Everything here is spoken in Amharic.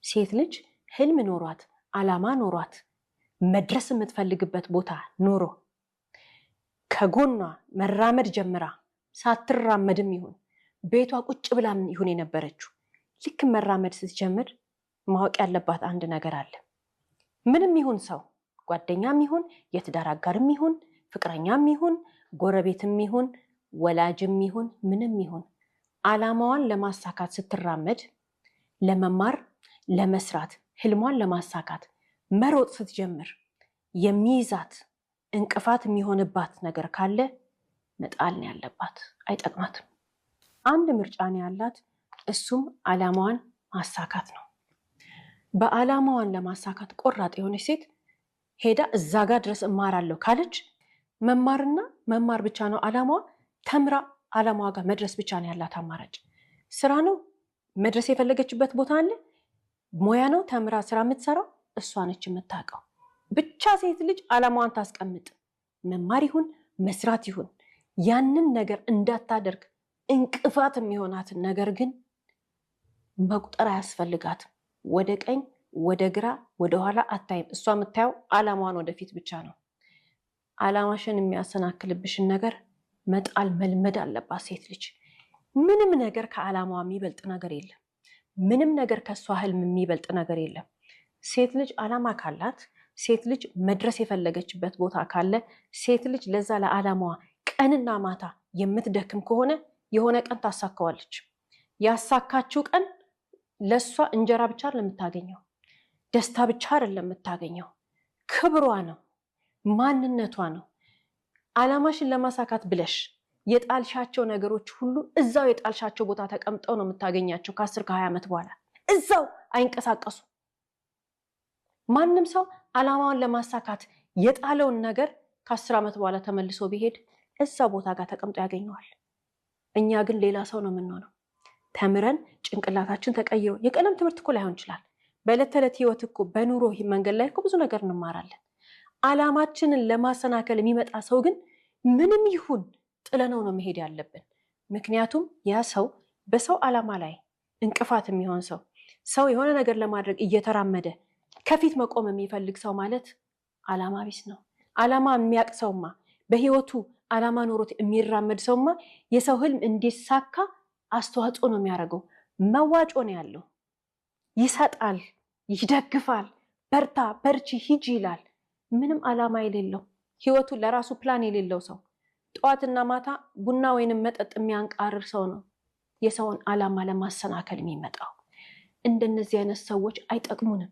ሴት ልጅ ህልም ኖሯት አላማ ኖሯት መድረስ የምትፈልግበት ቦታ ኖሮ ከጎኗ መራመድ ጀምራ ሳትራመድም ይሁን ቤቷ ቁጭ ብላም ይሁን የነበረችው ልክ መራመድ ስትጀምር ማወቅ ያለባት አንድ ነገር አለ። ምንም ይሁን ሰው ጓደኛም ይሁን የትዳር አጋርም ይሁን ፍቅረኛም ይሁን ጎረቤትም ይሁን ወላጅም ይሁን ምንም ይሁን አላማዋን ለማሳካት ስትራመድ ለመማር ለመስራት ህልሟን ለማሳካት መሮጥ ስትጀምር የሚይዛት እንቅፋት የሚሆንባት ነገር ካለ መጣል ነው ያለባት። አይጠቅማትም። አንድ ምርጫ ነው ያላት፣ እሱም አላማዋን ማሳካት ነው። በአላማዋን ለማሳካት ቆራጥ የሆነች ሴት ሄዳ እዛ ጋር ድረስ እማራለሁ ካለች መማርና መማር ብቻ ነው አላማዋ። ተምራ አላማዋ ጋር መድረስ ብቻ ነው ያላት አማራጭ። ስራ ነው መድረስ የፈለገችበት ቦታ አለ። ሙያ ነው ተምራ ስራ የምትሰራው እሷ ነች የምታውቀው። ብቻ ሴት ልጅ አላማዋን ታስቀምጥ። መማር ይሁን መስራት ይሁን ያንን ነገር እንዳታደርግ እንቅፋት የሚሆናትን ነገር ግን መቁጠር አያስፈልጋትም። ወደ ቀኝ ወደ ግራ ወደ ኋላ አታይም። እሷ የምታየው አላማዋን ወደፊት ብቻ ነው። አላማሽን የሚያሰናክልብሽን ነገር መጣል መልመድ አለባት ሴት ልጅ። ምንም ነገር ከአላማዋ የሚበልጥ ነገር የለም። ምንም ነገር ከእሷ ህልም የሚበልጥ ነገር የለም። ሴት ልጅ አላማ ካላት፣ ሴት ልጅ መድረስ የፈለገችበት ቦታ ካለ፣ ሴት ልጅ ለዛ ለአላማዋ ቀንና ማታ የምትደክም ከሆነ የሆነ ቀን ታሳካዋለች። ያሳካችው ቀን ለእሷ እንጀራ ብቻ አይደለም የምታገኘው፣ ደስታ ብቻ አይደለም የምታገኘው፣ ክብሯ ነው፣ ማንነቷ ነው። አላማሽን ለማሳካት ብለሽ የጣልሻቸው ነገሮች ሁሉ እዛው የጣልሻቸው ቦታ ተቀምጠው ነው የምታገኛቸው። ከ10 ከ20 ዓመት በኋላ እዛው አይንቀሳቀሱ። ማንም ሰው አላማውን ለማሳካት የጣለውን ነገር ከ10 ዓመት በኋላ ተመልሶ ቢሄድ እዛ ቦታ ጋር ተቀምጦ ያገኘዋል። እኛ ግን ሌላ ሰው ነው የምንሆነው። ተምረን ጭንቅላታችን ተቀይሮ የቀለም ትምህርት እኮ ላይሆን ይችላል። በዕለት ተዕለት ህይወት እኮ በኑሮ መንገድ ላይ እኮ ብዙ ነገር እንማራለን። አላማችንን ለማሰናከል የሚመጣ ሰው ግን ምንም ይሁን ጥለነው ነው መሄድ ያለብን። ምክንያቱም ያ ሰው በሰው አላማ ላይ እንቅፋት የሚሆን ሰው የሆነ ነገር ለማድረግ እየተራመደ ከፊት መቆም የሚፈልግ ሰው ማለት አላማ ቢስ ነው። አላማ የሚያቅ ሰውማ፣ በህይወቱ አላማ ኖሮት የሚራመድ ሰውማ የሰው ህልም እንዲሳካ አስተዋጽኦ ነው የሚያደርገው። መዋጮ ነው ያለው። ይሰጣል፣ ይደግፋል፣ በርታ በርቺ ሂጂ ይላል። ምንም አላማ የሌለው ህይወቱ ለራሱ ፕላን የሌለው ሰው ጠዋትና ማታ ቡና ወይንም መጠጥ የሚያንቃርር ሰው ነው የሰውን አላማ ለማሰናከል የሚመጣው። እንደነዚህ አይነት ሰዎች አይጠቅሙንም።